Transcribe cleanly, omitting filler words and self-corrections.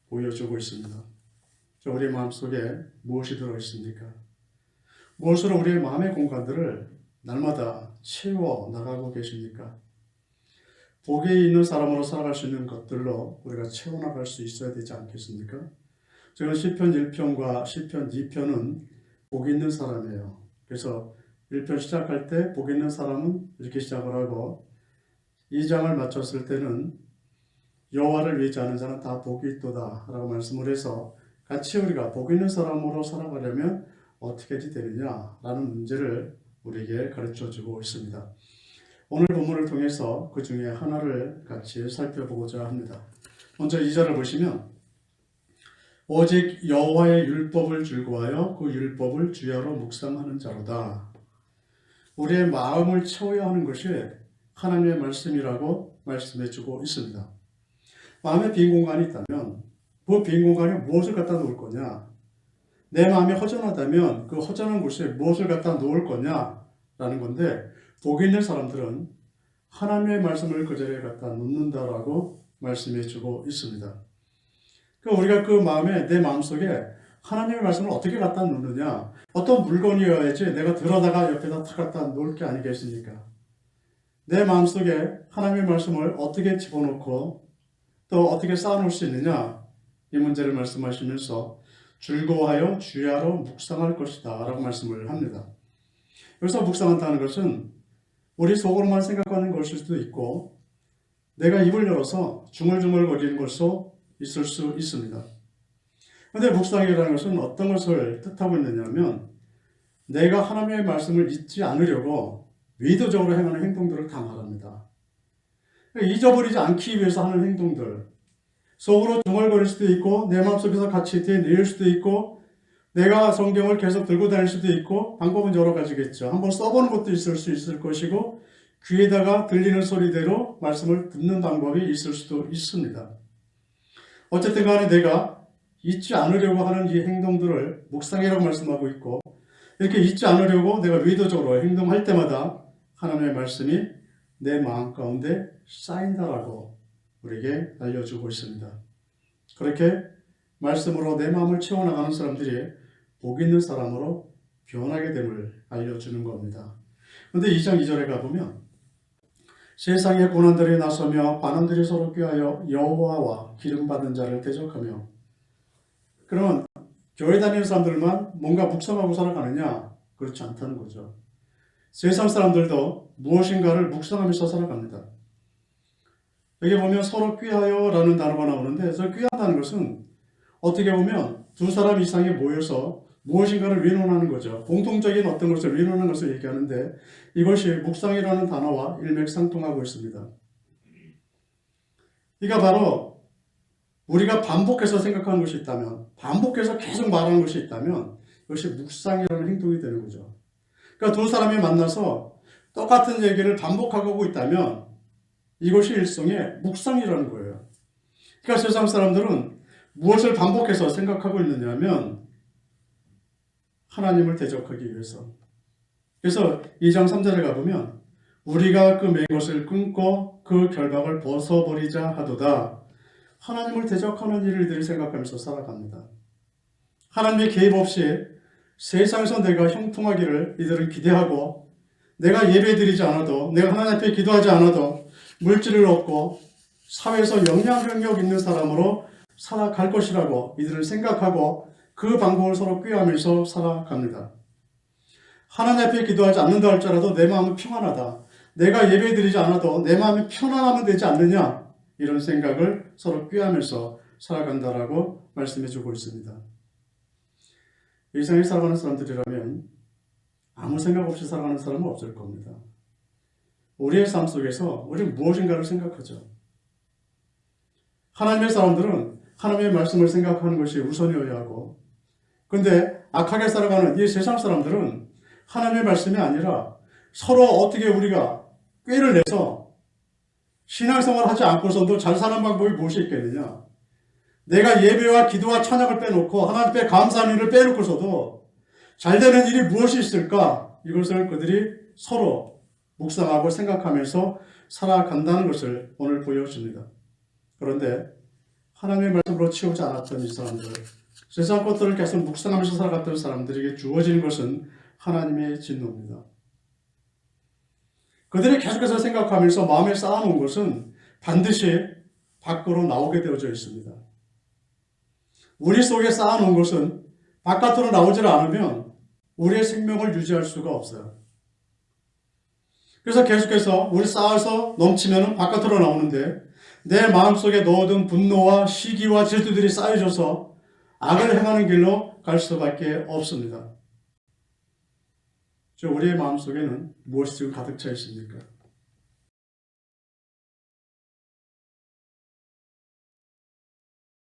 보여주고 있습니다. 우리 마음속에 무엇이 들어있습니까? 무엇으로 우리의 마음의 공간들을 날마다 채워 나가고 계십니까? 복에 있는 사람으로 살아갈 수 있는 것들로 우리가 채워나갈 수 있어야 되지 않겠습니까? 저는 시편 1편과 시편 2편은 복 있는 사람이에요. 그래서 1편 시작할 때 복 있는 사람은 이렇게 시작을 하고 2장을 마쳤을 때는 여호와를 위하지 않은 자는 다 복이 있도다 라고 말씀을 해서 같이 우리가 복 있는 사람으로 살아가려면 어떻게 해야 되느냐라는 문제를 우리에게 가르쳐주고 있습니다. 오늘 본문을 통해서 그 중에 하나를 같이 살펴보고자 합니다. 먼저 2절을 보시면 오직 여호와의 율법을 즐거워하여 그 율법을 주야로 묵상하는 자로다. 우리의 마음을 채워야 하는 것이 하나님의 말씀이라고 말씀해주고 있습니다. 마음에 빈 공간이 있다면 그 빈 공간에 무엇을 갖다 놓을 거냐? 내 마음이 허전하다면 그 허전한 곳에 무엇을 갖다 놓을 거냐라는 건데 복 있는 사람들은 하나님의 말씀을 그 자리에 갖다 놓는다라고 말씀해주고 있습니다. 우리가 그 마음에 내 마음속에 하나님의 말씀을 어떻게 갖다 놓느냐? 어떤 물건이어야지 내가 들어다가 옆에다 탁 갖다 놓을 게 아니겠습니까? 내 마음속에 하나님의 말씀을 어떻게 집어넣고 또 어떻게 쌓아놓을 수 있느냐? 이 문제를 말씀하시면서 즐거워하여 주야로 묵상할 것이다 라고 말씀을 합니다. 여기서 묵상한다는 것은 우리 속으로만 생각하는 것일 수도 있고 내가 입을 열어서 중얼중얼거리는 것도 있을 수 있습니다. 그런데 묵상이라는 것은 어떤 것을 뜻하고 있느냐면 내가 하나님의 말씀을 잊지 않으려고 의도적으로 행하는 행동들을 다 말합니다. 잊어버리지 않기 위해서 하는 행동들, 속으로 중얼거릴 수도 있고 내 마음속에서 같이 내릴 수도 있고 내가 성경을 계속 들고 다닐 수도 있고 방법은 여러 가지겠죠. 한번 써보는 것도 있을 수 있을 것이고 귀에다가 들리는 소리대로 말씀을 듣는 방법이 있을 수도 있습니다. 어쨌든 간에 내가 잊지 않으려고 하는 이 행동들을 묵상이라고 말씀하고 있고 이렇게 잊지 않으려고 내가 의도적으로 행동할 때마다 하나님의 말씀이 내 마음 가운데 쌓인다라고 우리에게 알려주고 있습니다. 그렇게 말씀으로 내 마음을 채워나가는 사람들이 복 있는 사람으로 변하게 됨을 알려주는 겁니다. 그런데 2장 2절에 가보면 세상의 고난들이 나서며 반원들이 서로 꾀하여 여호와와 기름받은 자를 대적하며 그러면 교회 다니는 사람들만 뭔가 묵상하고 살아가느냐? 그렇지 않다는 거죠. 세상 사람들도 무엇인가를 묵상하면서 살아갑니다. 여기 보면 서로 꾀하여 라는 단어가 나오는데 저 꾀한다는 것은 어떻게 보면 두 사람 이상이 모여서 무엇인가를 의논하는 거죠. 공통적인 어떤 것을 의논하는 것을 얘기하는데 이것이 묵상이라는 단어와 일맥상통하고 있습니다. 이가 바로 우리가 반복해서 생각하는 것이 있다면 반복해서 계속 말하는 것이 있다면 이것이 묵상이라는 행동이 되는 거죠. 그러니까 두 사람이 만나서 똑같은 얘기를 반복하고 있다면 이것이 일종의 묵상이라는 거예요. 그러니까 세상 사람들은 무엇을 반복해서 생각하고 있느냐면 하나님을 대적하기 위해서. 그래서 2장 3절에 가보면 우리가 그 맨 것을 끊고 그 결박을 벗어버리자 하도다. 하나님을 대적하는 일들을 생각하면서 살아갑니다. 하나님의 개입 없이 세상에서 내가 형통하기를 이들은 기대하고 내가 예배드리지 않아도 내가 하나님 앞에 기도하지 않아도 물질을 얻고 사회에서 영향력 있는 사람으로 살아갈 것이라고 이들은 생각하고 그 방법을 서로 꾀하면서 살아갑니다. 하나님 앞에 기도하지 않는다 할지라도 내 마음은 평안하다. 내가 예배드리지 않아도 내 마음이 편안하면 되지 않느냐 이런 생각을 서로 꾀하면서 살아간다라고 말씀해주고 있습니다. 일상에 살아가는 사람들이라면 아무 생각 없이 살아가는 사람은 없을 겁니다. 우리의 삶 속에서 우리는 무엇인가를 생각하죠. 하나님의 사람들은 하나님의 말씀을 생각하는 것이 우선이어야 하고 그런데 악하게 살아가는 이 세상 사람들은 하나님의 말씀이 아니라 서로 어떻게 우리가 꾀를 내서 신앙생활을 하지 않고서도 잘 사는 방법이 무엇이 있겠느냐. 내가 예배와 기도와 찬양을 빼놓고 하나님 앞에 감사하는 일을 빼놓고서도 잘 되는 일이 무엇이 있을까? 이것을 그들이 서로 묵상하고 생각하면서 살아간다는 것을 오늘 보여줍니다. 그런데 하나님의 말씀으로 채우지 않았던 이 사람들, 세상 것들을 계속 묵상하면서 살아갔던 사람들에게 주어지는 것은 하나님의 진노입니다. 그들이 계속해서 생각하면서 마음에 쌓아놓은 것은 반드시 밖으로 나오게 되어져 있습니다. 우리 속에 쌓아놓은 것은 바깥으로 나오질 않으면 우리의 생명을 유지할 수가 없어요. 그래서 계속해서 우리 쌓아서 넘치면 바깥으로 나오는데 내 마음속에 넣어둔 분노와 시기와 질투들이 쌓여져서 악을 행하는 길로 갈 수밖에 없습니다. 우리의 마음속에는 무엇이 지금 가득 차 있습니까?